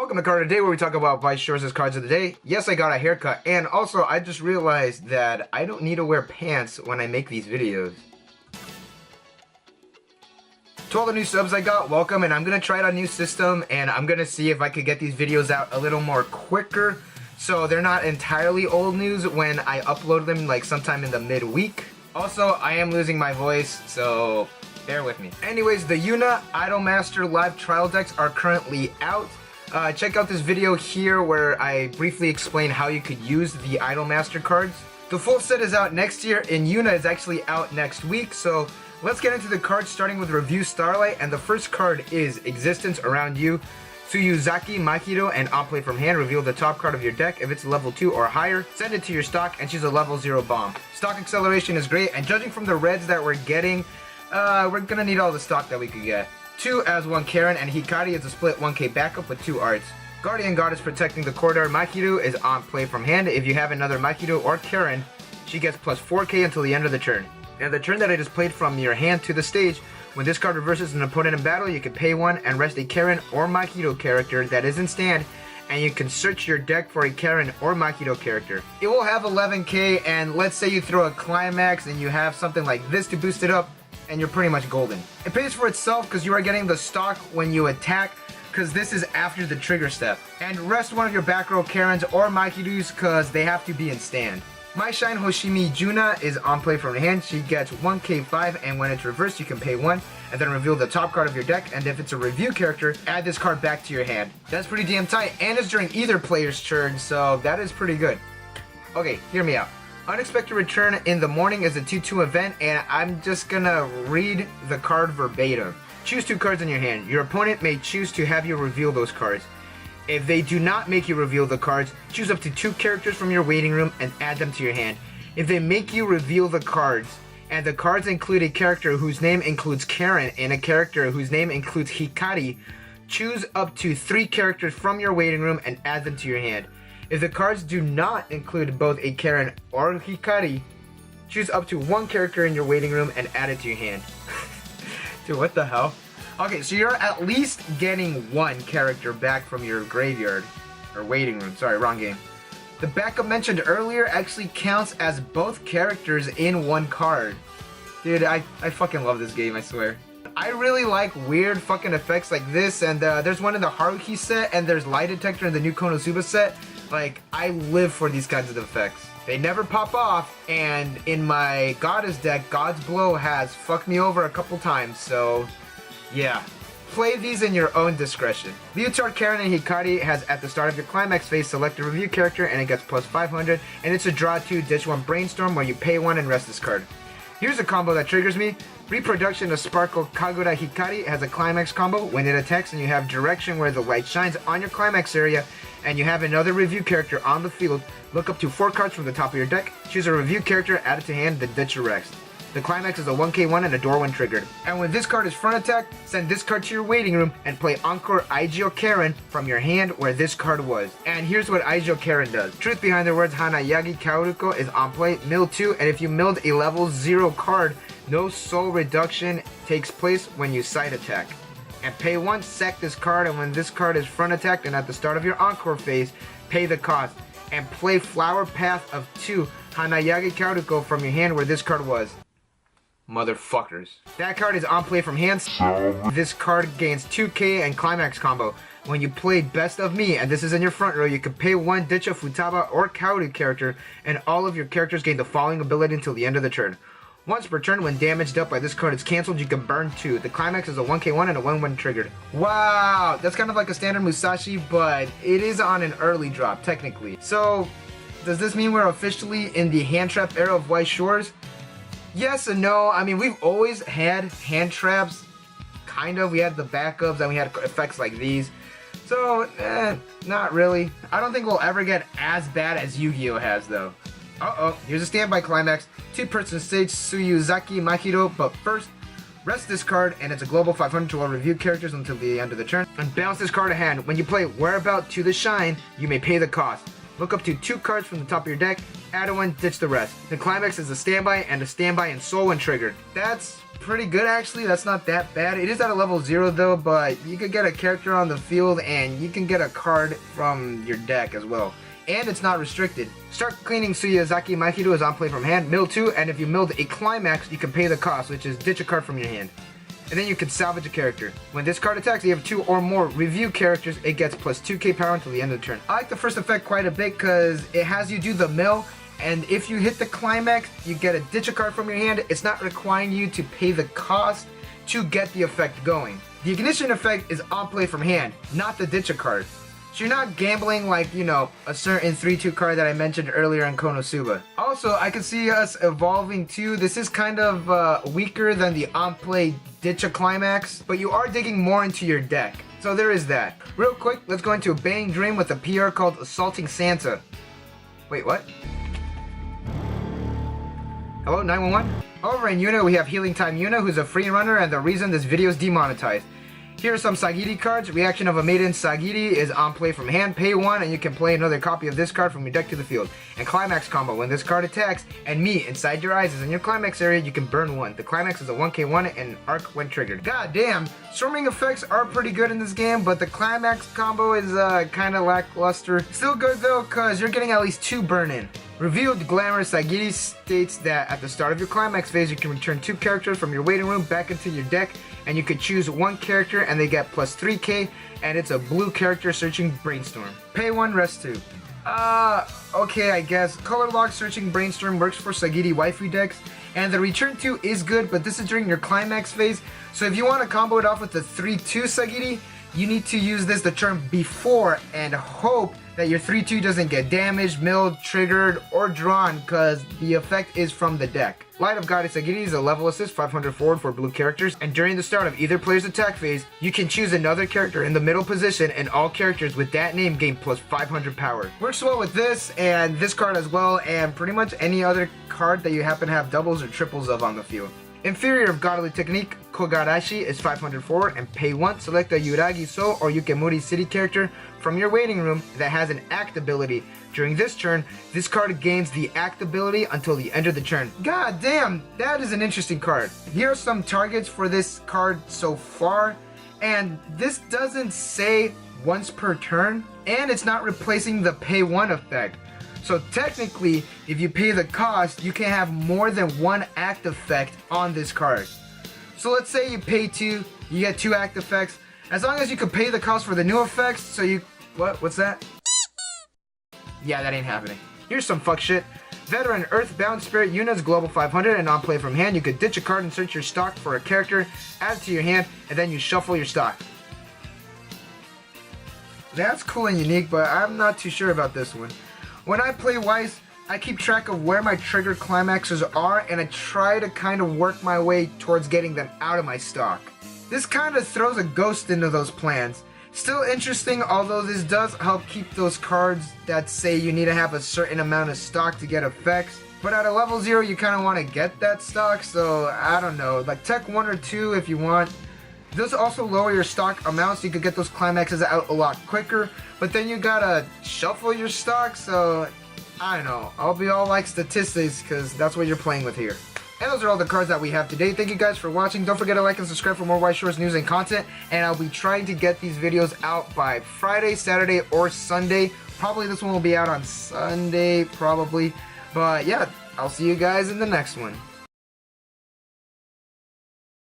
Welcome to Card of the Day, where we talk about Weiss Schwarz's cards of the day. Yes, I got a haircut, and also I just realized that I don't need to wear pants when I make these videos. To all the new subs I got, welcome, and I'm going to try out a new system, and I'm going to see if I could get these videos out a little more quicker, so they're not entirely old news when I upload them like sometime in the midweek. Also, I am losing my voice, so bear with me. Anyways, the Yuna Idolmaster live trial decks are currently out. Check out this video here where I briefly explain how you could use the Idolmaster cards. The full set is out next year, and Yuna is actually out next week, so let's get into the cards, starting with Revue Starlight, and the first card is Existence Around You. Tsuyuzaki Makiro, and on play from hand, reveal the top card of your deck. If it's level 2 or higher, send it to your stock and choose a level 0 bomb. Stock acceleration is great, and judging from the reds that we're getting, we're gonna need all the stock that we could get. 2 as 1 Karen, and Hikari is a split 1k backup with 2 arts. Guardian Goddess protecting the corridor. Makiru is on play from hand. If you have another Makiru or Karen, she gets plus 4k until the end of the turn. Now, the turn that I just played from your hand to the stage, when this card reverses an opponent in battle, you can pay 1 and rest a Karen or Makiru character that is in stand, and you can search your deck for a Karen or Makiru character. It will have 11k, and let's say you throw a climax and you have something like this to boost it up, and you're pretty much golden. It pays for itself because you are getting the stock when you attack, because this is after the trigger step. And rest one of your back row Karens or Makirus because they have to be in stand. My Shine Hoshimi Juna is on play from the hand. She gets 1k5, and when it's reversed you can pay 1 and then reveal the top card of your deck, and if it's a review character, add this card back to your hand. That's pretty damn tight, and it's during either player's turn, so that is pretty good. Okay, hear me out. Unexpected Return in the Morning is a 2-2 event, and I'm just gonna read the card verbatim. Choose 2 cards in your hand. Your opponent may choose to have you reveal those cards. If they do not make you reveal the cards, choose up to 2 characters from your waiting room and add them to your hand. If they make you reveal the cards, and the cards include a character whose name includes Karen and a character whose name includes Hikari, choose up to 3 characters from your waiting room and add them to your hand. If the cards do not include both a Karen or Hikari, choose up to 1 character in your waiting room and add it to your hand. Dude, what the hell? Okay, so you're at least getting 1 character back from your graveyard. Or waiting room, sorry, wrong game. The backup mentioned earlier actually counts as both characters in 1 card. Dude, I fucking love this game, I swear. I really like weird fucking effects like this, and there's one in the Haruhi set, and there's Lie Detector in the new Konosuba set. Like, I live for these kinds of effects. They never pop off, and in my Goddess deck, God's Blow has fucked me over a couple times, so yeah. Play these in your own discretion. Leotard, Karen, and Hikari has at the start of your climax phase, select a review character, and it gets plus 500, and it's a draw 2, ditch 1 Brainstorm where you pay 1 and rest this card. Here's a combo that triggers me. Reproduction of Sparkle Kagura Hikari has a climax combo. When it attacks and you have direction where the light shines on your climax area, and you have another review character on the field, look up to 4 cards from the top of your deck, choose a review character, add it to hand, then ditch your rest. The climax is a 1k1 and a door when triggered. And when this card is front attack, send this card to your waiting room and play Encore Aijio Karen from your hand where this card was. And here's what Aijio Karen does. Truth behind the words, Hanayagi Kaoruko is on play, mill 2, and if you milled a level 0 card, no soul reduction takes place when you side attack. And pay 1, sack this card, and when this card is front attacked and at the start of your encore phase, pay the cost. And play Flower Path of 2, Hanayagi Kaoruko from your hand where this card was. Motherfuckers. That card is on play from hand. This card gains 2k and climax combo. When you play Best of Me, and this is in your front row, you can pay 1 ditch a Futaba or Kaoru character, and all of your characters gain the following ability until the end of the turn. Once per turn, when damaged up by this card is cancelled, you can burn 2. The climax is a 1k1 and a 1 when triggered. Wow, that's kind of like a standard Musashi, but it is on an early drop, technically. So, does this mean we're officially in the hand trap era of Weiss Schwarz? Yes and no. I mean, we've always had hand traps, kind of. We had the backups and we had effects like these. So, not really. I don't think we'll ever get as bad as Yu-Gi-Oh! Has, though. Uh-oh, here's a standby climax. 2-person stage, Tsuyuzaki Makiro, but first, rest this card, and it's a global 500 to all review characters until the end of the turn. And bounce this card to hand. When you play Whereabout to the Shine, you may pay the cost. Look up to 2 cards from the top of your deck, add 1, ditch the rest. The climax is a standby and Soul when triggered. That's pretty good actually. That's not that bad. It is at a level 0 though, but you could get a character on the field and you can get a card from your deck as well. And it's not restricted. Start cleaning Suyazaki Mahiru is on play from hand. Mill 2, and if you milled a climax, you can pay the cost, which is ditch a card from your hand. And then you can salvage a character. When this card attacks, you have 2 or more review characters, it gets plus 2k power until the end of the turn. I like the first effect quite a bit because it has you do the mill, and if you hit the climax, you get a ditch a card from your hand. It's not requiring you to pay the cost to get the effect going. The ignition effect is on play from hand, not the ditch a card. So you're not gambling like, you know, a certain 3-2 card that I mentioned earlier in Konosuba. Also, I can see us evolving too. This is kind of weaker than the on-play Ditch a Climax, but you are digging more into your deck. So there is that. Real quick, let's go into a Bang Dream with a PR called Assaulting Santa. Wait, what? Hello, 911? Over in Yuna, we have Healing Time Yuna, who's a free runner, and the reason this video is demonetized. Here are some Sagiri cards. Reaction of a Maiden Sagiri is on play from hand. Pay 1 and you can play another copy of this card from your deck to the field. And Climax combo. When this card attacks and me inside your eyes is in your Climax area, you can burn 1. The Climax is a 1k1 and arc when triggered. God damn, storming effects are pretty good in this game, but the Climax combo is kind of lackluster. Still good though, cause you're getting at least 2 burn in. Revealed Glamour Sagiri states that at the start of your Climax phase, you can return 2 characters from your waiting room back into your deck, and you could choose 1 character and they get plus 3k, and it's a blue character searching Brainstorm. Pay 1, rest 2. Okay, I guess. Color Lock Searching Brainstorm works for Sagiri waifu decks, and the return 2 is good, but this is during your Climax phase, so if you want to combo it off with the 3-2 Sagiri, you need to use this the turn before and hope that your 3-2 doesn't get damaged, milled, triggered, or drawn because the effect is from the deck. Light of Goddess Sagiri is a level assist 500 forward for blue characters, and during the start of either player's attack phase, you can choose another character in the middle position and all characters with that name gain plus 500 power. Works well with this and this card as well, and pretty much any other card that you happen to have doubles or triples of on the field. Inferior of Godly Technique, Kogarashi is 500 forward and pay 1. Select a Yuragi So or Yukemuri City character from your waiting room that has an act ability. During this turn, this card gains the act ability until the end of the turn. God damn, that is an interesting card. Here are some targets for this card so far, and this doesn't say once per turn, and it's not replacing the pay 1 effect. So technically, if you pay the cost, you can have more than 1 act effect on this card. So let's say you pay 2, you get 2 act effects. As long as you can pay the cost for the new effects, so you... What's that? Yeah, that ain't happening. Here's some fuck shit. Veteran Earthbound Spirit Yuna's Global 500 and on play from hand. You could ditch a card and search your stock for a character, add it to your hand, and then you shuffle your stock. That's cool and unique, but I'm not too sure about this one. When I play Weiss, I keep track of where my trigger climaxes are, and I try to kind of work my way towards getting them out of my stock. This kind of throws a ghost into those plans. Still interesting, although this does help keep those cards that say you need to have a certain amount of stock to get effects. But at a level 0, you kind of want to get that stock, so I don't know. Like Tech 1 or 2 if you want. Those also lower your stock amounts, so you could get those climaxes out a lot quicker. But then you gotta shuffle your stock, so I don't know. I'll be all like statistics, because that's what you're playing with here. And those are all the cards that we have today. Thank you guys for watching. Don't forget to like and subscribe for more Weiss Schwarz news and content. And I'll be trying to get these videos out by Friday, Saturday, or Sunday. Probably this one will be out on Sunday, probably. But yeah, I'll see you guys in the next one.